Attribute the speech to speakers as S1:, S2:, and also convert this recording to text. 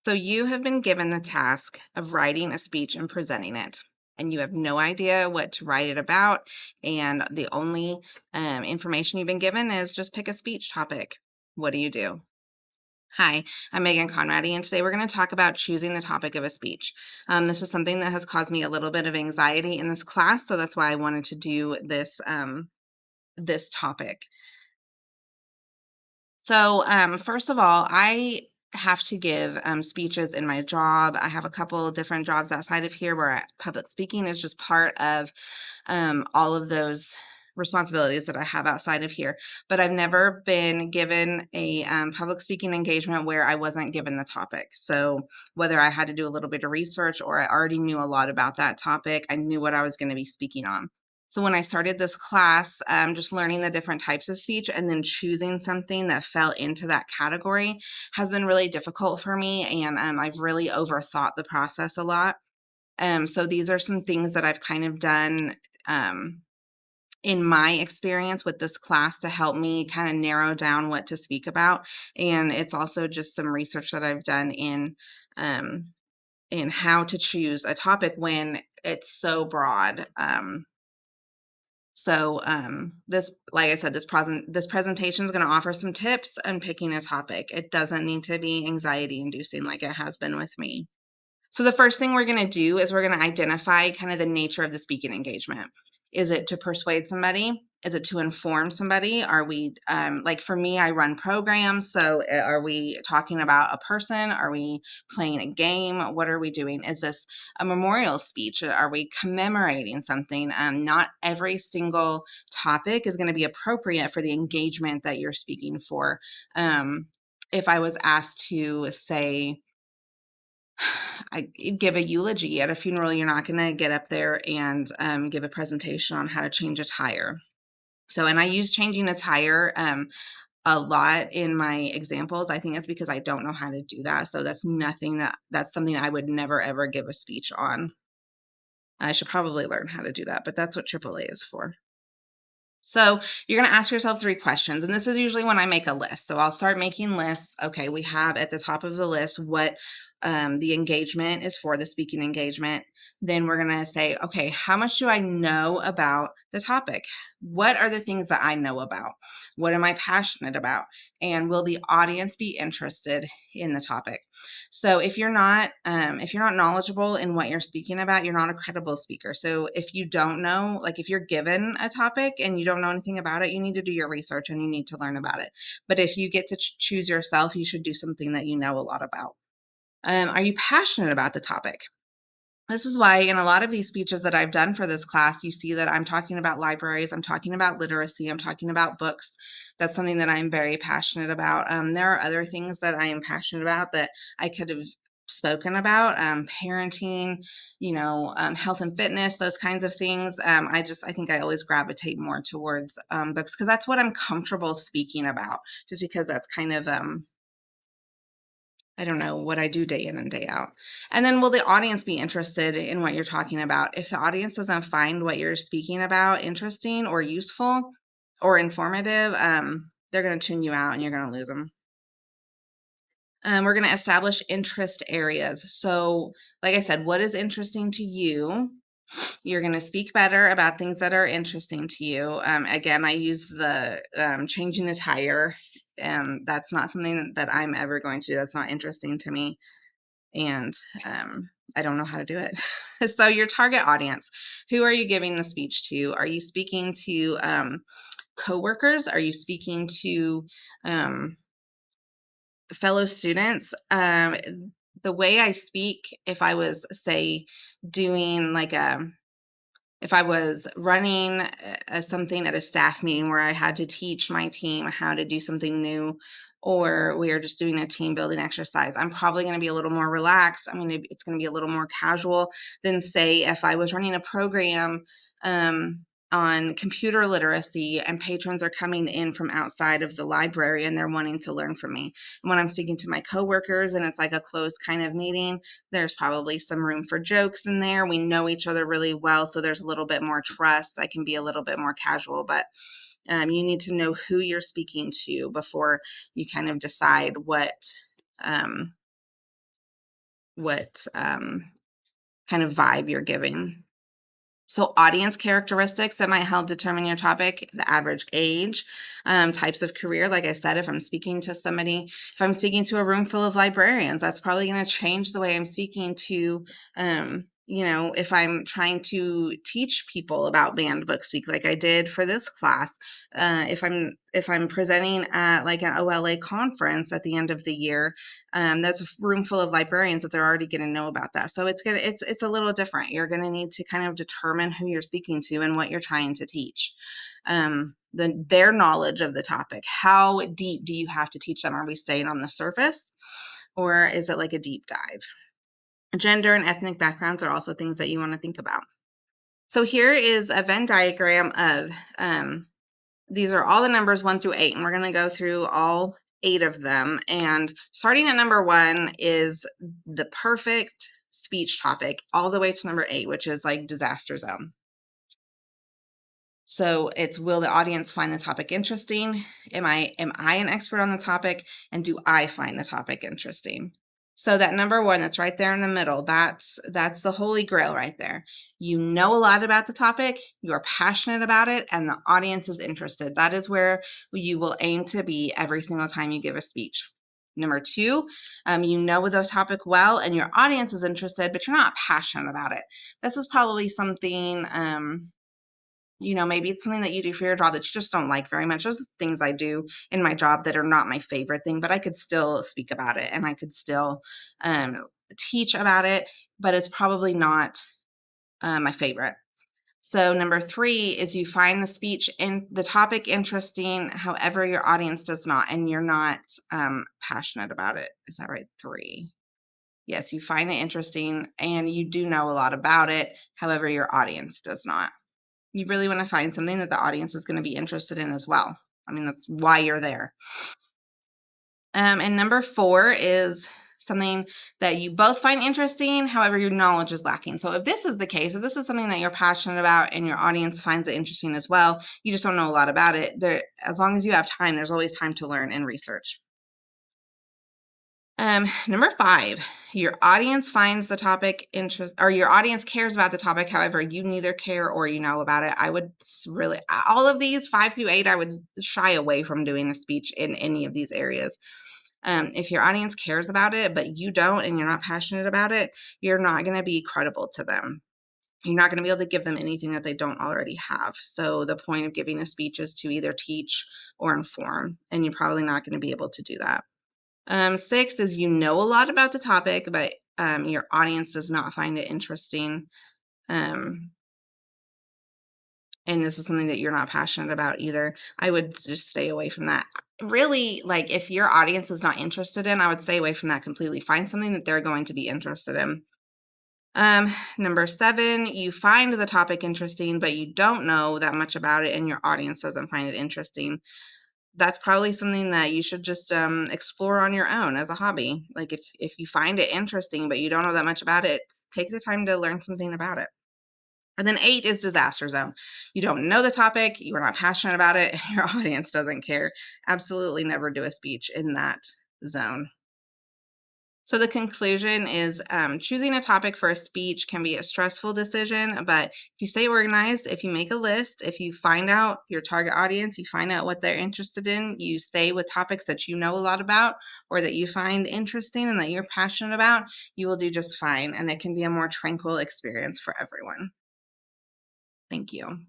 S1: So you have been given the task of writing a speech and presenting it, and you have no idea what to write it about. And the only information you've been given is just pick a speech topic. What do you do? Hi, I'm Megan Conradi, and today we're going to talk about choosing the topic of a speech. This is something that has caused me a little bit of anxiety in this class, so that's why I wanted to do this topic. So, first of all, I have to give speeches in my job. I have a couple of different jobs outside of here where public speaking is just part of all of those responsibilities that I have outside of here. But I've never been given a public speaking engagement where I wasn't given the topic. So, whether I had to do a little bit of research or I already knew a lot about that topic, I knew what I was going to be speaking on. So when I started this class, just learning the different types of speech and then choosing something that fell into that category has been really difficult for me. And I've really overthought the process a lot. So these are some things that I've kind of done um, in my experience with this class to help me kind of narrow down what to speak about. And it's also just some research that I've done in how to choose a topic when it's so broad. This, like I said, this presentation is going to offer some tips on picking a topic. It doesn't need to be anxiety inducing like it has been with me. So the first thing we're going to do is we're going to identify kind of the nature of the speaking engagement. Is it to persuade somebody? Is it to inform somebody? Are we, like for me, I run programs. So are we talking about a person? Are we playing a game? What are we doing? Is this a memorial speech? Are we commemorating something? Not every single topic is going to be appropriate for the engagement that you're speaking for. If I was asked to say, I give a eulogy at a funeral, you're not going to get up there and give a presentation on how to change a tire. So, and I use changing a tire a lot in my examples. I think it's because I don't know how to do that. So that's something I would never ever give a speech on. I should probably learn how to do that, but that's what AAA is for. So you're going to ask yourself 3 questions, and this is usually when I make a list. So I'll start making lists. Okay, we have at the top of the list what the engagement is for, the speaking engagement. Then we're going to say, okay, how much do I know about the topic? What are the things that I know about? What am I passionate about? And will the audience be interested in the topic? So if you're not knowledgeable in what you're speaking about, you're not a credible speaker. So if you don't know, like if you're given a topic and you don't know anything about it, you need to do your research and you need to learn about it. But if you get to choose yourself, you should do something that you know a lot about. Are you passionate about the topic? This is why in a lot of these speeches that I've done for this class, you see that I'm talking about libraries, I'm talking about literacy, I'm talking about books. That's something that I'm very passionate about. There are other things that I am passionate about that I could have spoken about, parenting, health and fitness, those kinds of things. I think I always gravitate more towards books because that's what I'm comfortable speaking about, just because that's kind of I don't know what I do day in and day out. And then will the audience be interested in what you're talking about? If the audience doesn't find what you're speaking about interesting or useful or informative, they're going to tune you out and you're going to lose them. We're going to establish interest areas. So, like I said, what is interesting to you? You're going to speak better about things that are interesting to you. Again, I use the changing the tire. That's not something that I'm ever going to do. That's not interesting to me. And I don't know how to do it. So, your target audience, who are you giving the speech to? Are you speaking to coworkers? Are you speaking to fellow students? The way I speak, if I was, say, doing like if I was running something at a staff meeting where I had to teach my team how to do something new, or we are just doing a team building exercise, I'm probably going to be a little more relaxed. It's going to be a little more casual than, say, if I was running a program on computer literacy and patrons are coming in from outside of the library and they're wanting to learn from me. And when I'm speaking to my coworkers and it's like a closed kind of meeting, there's probably some room for jokes in there. We know each other really well, so there's a little bit more trust. I can be a little bit more casual, but you need to know who you're speaking to before you kind of decide um, kind of vibe you're giving. So audience characteristics that might help determine your topic: the average age, types of career. Like I said, if I'm speaking to somebody, if I'm speaking to a room full of librarians, that's probably going to change the way I'm speaking to, if I'm trying to teach people about banned books week, like I did for this class. If I'm presenting at like an OLA conference at the end of the year, that's a room full of librarians that they're already going to know about that. So it's a little different. You're going to need to kind of determine who you're speaking to and what you're trying to teach. Their knowledge of the topic. How deep do you have to teach them? Are we staying on the surface, or is it like a deep dive? Gender and ethnic backgrounds are also things that you want to think about. So here is a Venn diagram of these are all the numbers 1 through 8, and we're going to go through all 8 of them. And starting at number 1 is the perfect speech topic, all the way to number 8, which is like disaster zone. So it's, will the audience find the topic interesting? Am I an expert on the topic? And do I find the topic interesting? So that number 1 that's right there in the middle, that's the holy grail right there. You know a lot about the topic, you're passionate about it, and the audience is interested. That is where you will aim to be every single time you give a speech. Number 2, you know the topic well and your audience is interested, but you're not passionate about it. This is probably something, maybe it's something that you do for your job that you just don't like very much. Those are things I do in my job that are not my favorite thing, but I could still speak about it and I could still teach about it, but it's probably not my favorite. So number 3 is you find the speech and the topic interesting, however your audience does not, and you're not passionate about it. Is that right? 3. Yes, you find it interesting and you do know a lot about it, however your audience does not. You really want to find something that the audience is going to be interested in as well. I mean, that's why you're there. And number 4 is something that you both find interesting, however your knowledge is lacking. So if this is the case, if this is something that you're passionate about and your audience finds it interesting as well, you just don't know a lot about it, as long as you have time, there's always time to learn and research. Number 5, your audience finds the topic or your audience cares about the topic. However, you neither care or you know about it. I would really, all of these 5 through 8, I would shy away from doing a speech in any of these areas. If your audience cares about it, but you don't, and you're not passionate about it, you're not going to be credible to them. You're not going to be able to give them anything that they don't already have. So the point of giving a speech is to either teach or inform, and you're probably not going to be able to do that. 6 is you know a lot about the topic, but your audience does not find it interesting. And this is something that you're not passionate about either. I would just stay away from that. Really, like if your audience is not interested in, I would stay away from that completely. Find something that they're going to be interested in. Number 7, you find the topic interesting, but you don't know that much about it and your audience doesn't find it interesting. That's probably something that you should just explore on your own as a hobby. Like if you find it interesting, but you don't know that much about it, take the time to learn something about it. And then 8 is disaster zone. You don't know the topic, you are not passionate about it, your audience doesn't care. Absolutely never do a speech in that zone. So the conclusion is choosing a topic for a speech can be a stressful decision, but if you stay organized, if you make a list, if you find out your target audience, you find out what they're interested in, you stay with topics that you know a lot about or that you find interesting and that you're passionate about, you will do just fine. And it can be a more tranquil experience for everyone. Thank you.